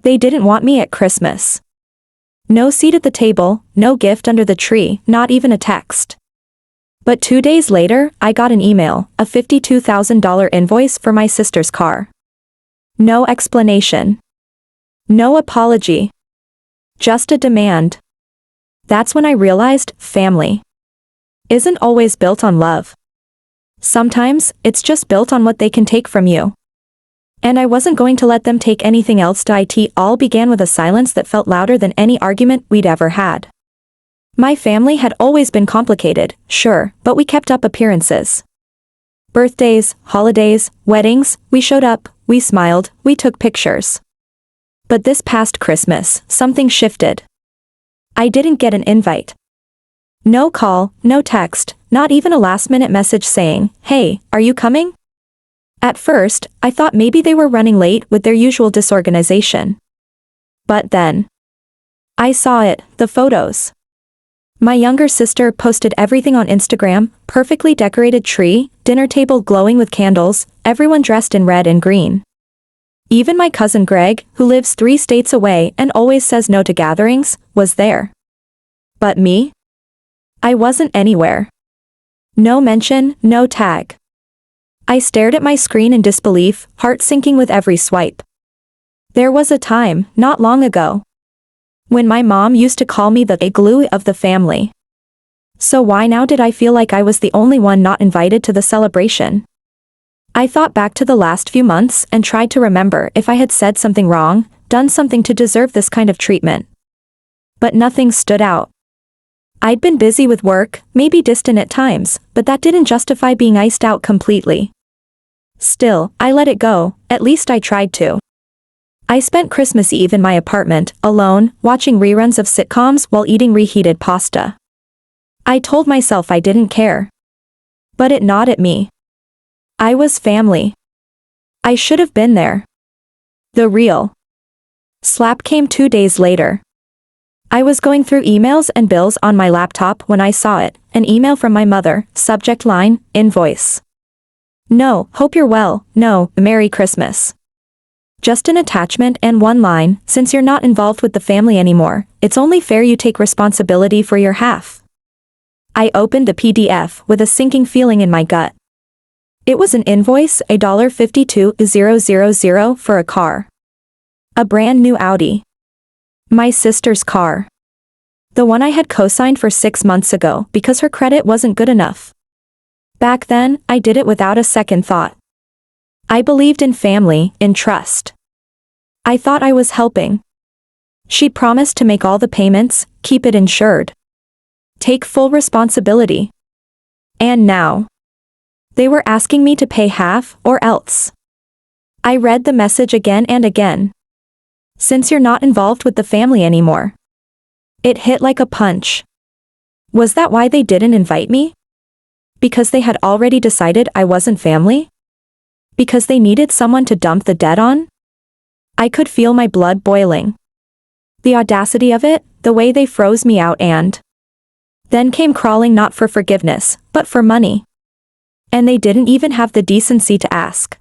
They didn't want me at Christmas. No seat at the table, no gift under the tree, not even a text. But 2 days later, I got an email, a $52,000 invoice for my sister's car. No explanation. No apology. Just a demand. That's when I realized family isn't always built on love. Sometimes, it's just built on what they can take from you. And I wasn't going to let them take anything else. It all began with a silence that felt louder than any argument we'd ever had. My family had always been complicated, sure, but we kept up appearances. Birthdays, holidays, weddings, we showed up, we smiled, we took pictures. But this past Christmas, something shifted. I didn't get an invite. No call, no text, not even a last-minute message saying, "Hey, are you coming?" At first, I thought maybe they were running late with their usual disorganization. But then I saw it, the photos. My younger sister posted everything on Instagram, perfectly decorated tree, dinner table glowing with candles, everyone dressed in red and green. Even my cousin Greg, who lives 3 states away and always says no to gatherings, was there. But me? I wasn't anywhere. No mention, no tag. I stared at my screen in disbelief, heart sinking with every swipe. There was a time, not long ago, when my mom used to call me the glue of the family. So why now did I feel like I was the only one not invited to the celebration? I thought back to the last few months and tried to remember if I had said something wrong, done something to deserve this kind of treatment. But nothing stood out. I'd been busy with work, maybe distant at times, but that didn't justify being iced out completely. Still, I let it go, at least I tried to. I spent Christmas Eve in my apartment, alone, watching reruns of sitcoms while eating reheated pasta. I told myself I didn't care. But it gnawed at me. I was family. I should have been there. The real slap came 2 days later. I was going through emails and bills on my laptop when I saw it, an email from my mother, subject line, Invoice. No, hope you're well, no, Merry Christmas. Just an attachment and one line, since you're not involved with the family anymore, it's only fair you take responsibility for your half. I opened the PDF with a sinking feeling in my gut. It was an invoice, $52,000 for a car. A brand new Audi. My sister's car. The one I had co-signed for 6 months ago because her credit wasn't good enough. Back then, I did it without a second thought. I believed in family, in trust. I thought I was helping. She'd promised to make all the payments, keep it insured. Take full responsibility. And now they were asking me to pay half, or else. I read the message again and again. Since you're not involved with the family anymore. It hit like a punch. Was that why they didn't invite me? Because they had already decided I wasn't family? Because they needed someone to dump the debt on? I could feel my blood boiling. The audacity of it, the way they froze me out and then came crawling not for forgiveness, but for money. And they didn't even have the decency to ask.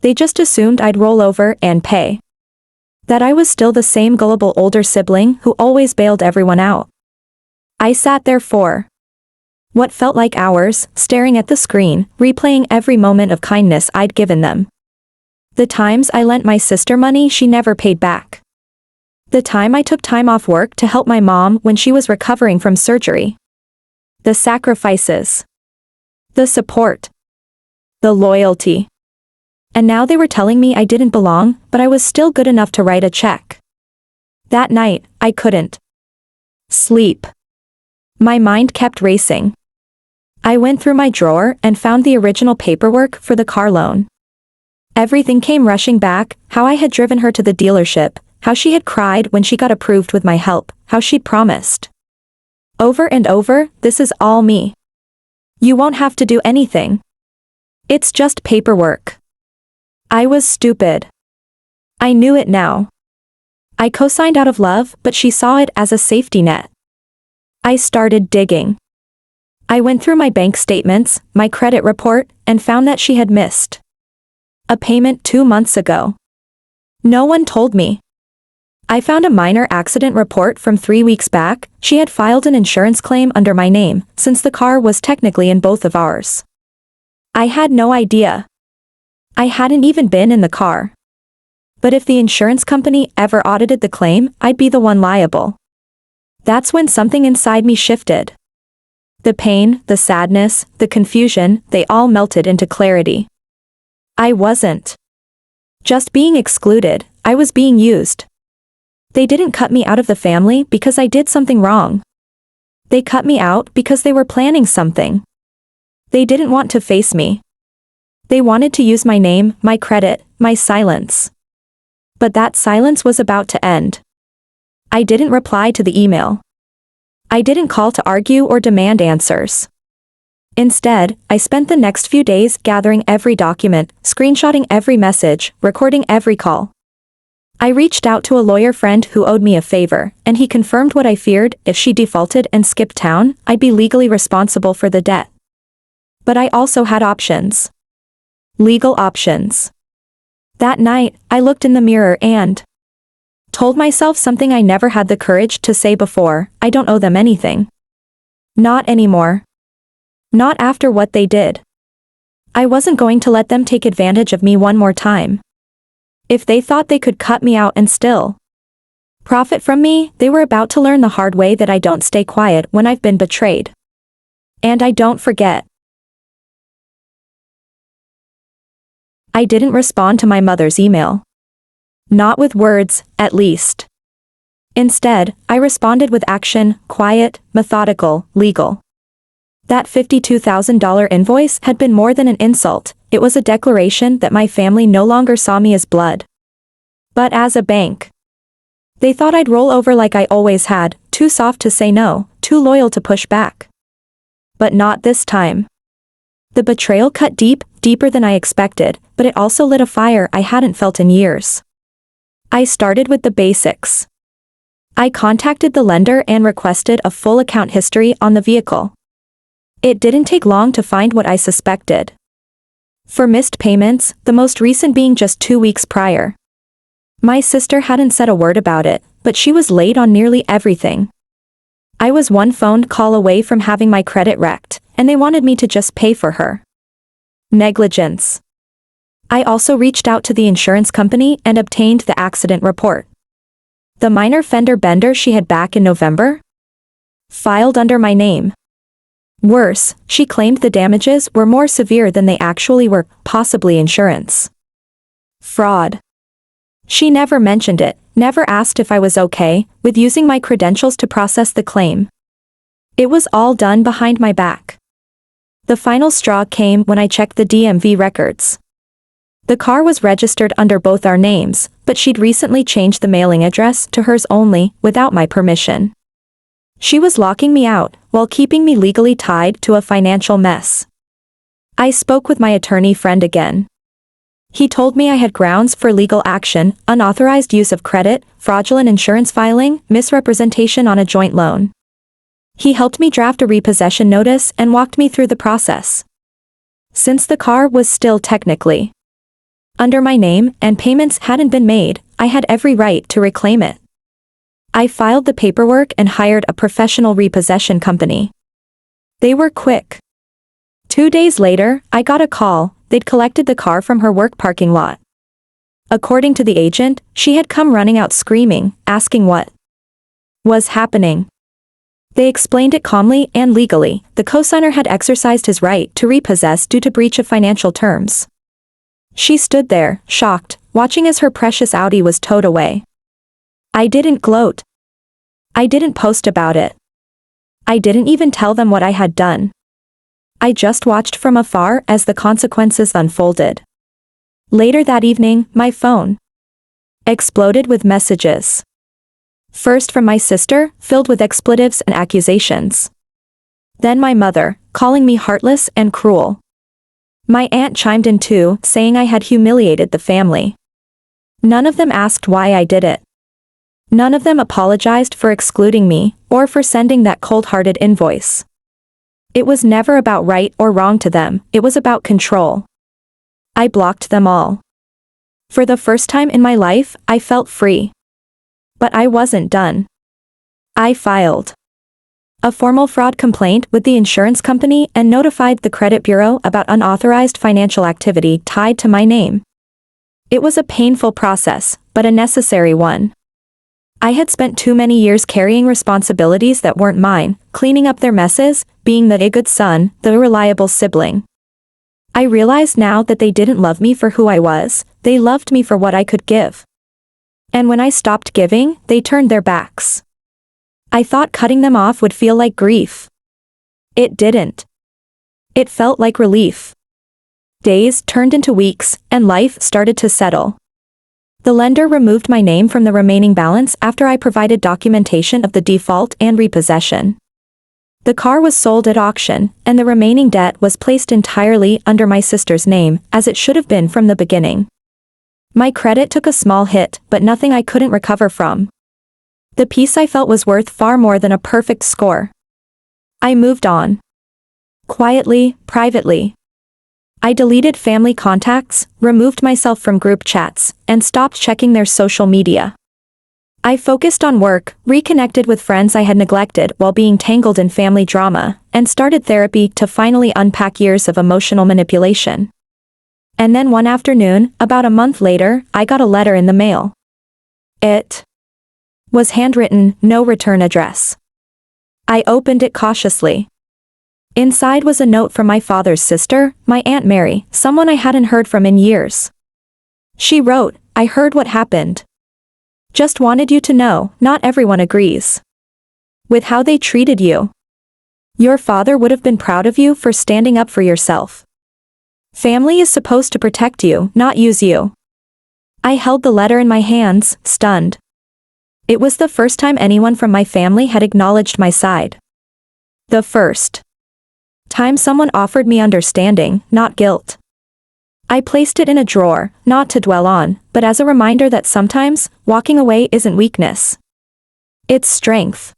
They just assumed I'd roll over and pay. That I was still the same gullible older sibling who always bailed everyone out. I sat there for what felt like hours, staring at the screen, replaying every moment of kindness I'd given them. The times I lent my sister money she never paid back. The time I took time off work to help my mom when she was recovering from surgery. The sacrifices. The support. The loyalty. And now they were telling me I didn't belong, but I was still good enough to write a check. That night, I couldn't sleep. My mind kept racing. I went through my drawer and found the original paperwork for the car loan. Everything came rushing back, how I had driven her to the dealership, how she had cried when she got approved with my help, how she'd promised. Over and over, this is all me. You won't have to do anything. It's just paperwork. I was stupid. I knew it now. I co-signed out of love, but she saw it as a safety net. I started digging. I went through my bank statements, my credit report, and found that she had missed a payment 2 months ago. No one told me. I found a minor accident report from 3 weeks back. She had filed an insurance claim under my name, since the car was technically in both of ours. I had no idea. I hadn't even been in the car. But if the insurance company ever audited the claim, I'd be the one liable. That's when something inside me shifted. The pain, the sadness, the confusion, they all melted into clarity. I wasn't just being excluded, I was being used. They didn't cut me out of the family because I did something wrong. They cut me out because they were planning something. They didn't want to face me. They wanted to use my name, my credit, my silence. But that silence was about to end. I didn't reply to the email. I didn't call to argue or demand answers. Instead, I spent the next few days gathering every document, screenshotting every message, recording every call. I reached out to a lawyer friend who owed me a favor, and he confirmed what I feared: if she defaulted and skipped town, I'd be legally responsible for the debt. But I also had options. Legal options. That night, I looked in the mirror and told myself something I never had the courage to say before: I don't owe them anything. Not anymore. Not after what they did. I wasn't going to let them take advantage of me one more time. If they thought they could cut me out and still profit from me, they were about to learn the hard way that I don't stay quiet when I've been betrayed. And I don't forget. I didn't respond to my mother's email. Not with words, at least. Instead, I responded with action: quiet, methodical, legal. That $52,000 invoice had been more than an insult. It was a declaration that my family no longer saw me as blood, but as a bank. They thought I'd roll over like I always had, too soft to say no, too loyal to push back. But not this time. The betrayal cut deep, deeper than I expected, but it also lit a fire I hadn't felt in years. I started with the basics. I contacted the lender and requested a full account history on the vehicle. It didn't take long to find what I suspected. For missed payments, the most recent being just 2 weeks prior. My sister hadn't said a word about it, but she was late on nearly everything. I was one phone call away from having my credit wrecked, and they wanted me to just pay for her negligence. I also reached out to the insurance company and obtained the accident report. The minor fender bender she had back in November filed under my name. Worse, she claimed the damages were more severe than they actually were, possibly insurance fraud. She never mentioned it, never asked if I was okay with using my credentials to process the claim. It was all done behind my back. The final straw came when I checked the DMV records. The car was registered under both our names, but she'd recently changed the mailing address to hers only, without my permission. She was locking me out, while keeping me legally tied to a financial mess. I spoke with my attorney friend again. He told me I had grounds for legal action: unauthorized use of credit, fraudulent insurance filing, misrepresentation on a joint loan. He helped me draft a repossession notice and walked me through the process. Since the car was still technically under my name and payments hadn't been made, I had every right to reclaim it. I filed the paperwork and hired a professional repossession company. They were quick. 2 days later, I got a call. They'd collected the car from her work parking lot. According to the agent, she had come running out screaming, asking what was happening. They explained it calmly and legally. The cosigner had exercised his right to repossess due to breach of financial terms. She stood there, shocked, watching as her precious Audi was towed away. I didn't gloat. I didn't post about it. I didn't even tell them what I had done. I just watched from afar as the consequences unfolded. Later that evening, my phone exploded with messages. First from my sister, filled with expletives and accusations. Then my mother, calling me heartless and cruel. My aunt chimed in too, saying I had humiliated the family. None of them asked why I did it. None of them apologized for excluding me, or for sending that cold-hearted invoice. It was never about right or wrong to them, it was about control. I blocked them all. For the first time in my life, I felt free. But I wasn't done. I filed a formal fraud complaint with the insurance company and notified the credit bureau about unauthorized financial activity tied to my name. It was a painful process, but a necessary one. I had spent too many years carrying responsibilities that weren't mine, cleaning up their messes, being the good son, the reliable sibling. I realized now that they didn't love me for who I was, they loved me for what I could give. And when I stopped giving, they turned their backs. I thought cutting them off would feel like grief. It didn't. It felt like relief. Days turned into weeks, and life started to settle. The lender removed my name from the remaining balance after I provided documentation of the default and repossession. The car was sold at auction, and the remaining debt was placed entirely under my sister's name, as it should have been from the beginning. My credit took a small hit, but nothing I couldn't recover from. The peace I felt was worth far more than a perfect score. I moved on. Quietly, privately. I deleted family contacts, removed myself from group chats, and stopped checking their social media. I focused on work, reconnected with friends I had neglected while being tangled in family drama, and started therapy to finally unpack years of emotional manipulation. And then one afternoon, about a month later, I got a letter in the mail. It was handwritten, no return address. I opened it cautiously. Inside was a note from my father's sister, my Aunt Mary, someone I hadn't heard from in years. She wrote, "I heard what happened. Just wanted you to know, not everyone agrees with how they treated you. Your father would have been proud of you for standing up for yourself. Family is supposed to protect you, not use you." I held the letter in my hands, stunned. It was the first time anyone from my family had acknowledged my side. The first time someone offered me understanding, not guilt. I placed it in a drawer, not to dwell on, but as a reminder that sometimes, walking away isn't weakness. It's strength.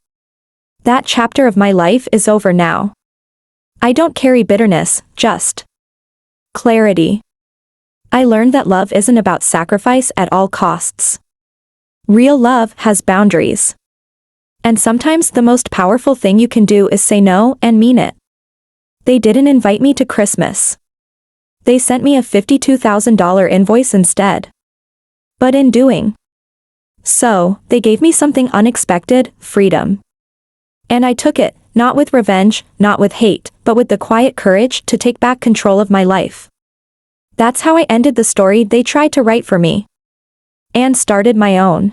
That chapter of my life is over now. I don't carry bitterness, just clarity. I learned that love isn't about sacrifice at all costs. Real love has boundaries. And sometimes the most powerful thing you can do is say no and mean it. They didn't invite me to Christmas. They sent me a $52,000 invoice instead. But in doing so, they gave me something unexpected, freedom. And I took it, not with revenge, not with hate, but with the quiet courage to take back control of my life. That's how I ended the story they tried to write for me. And started my own.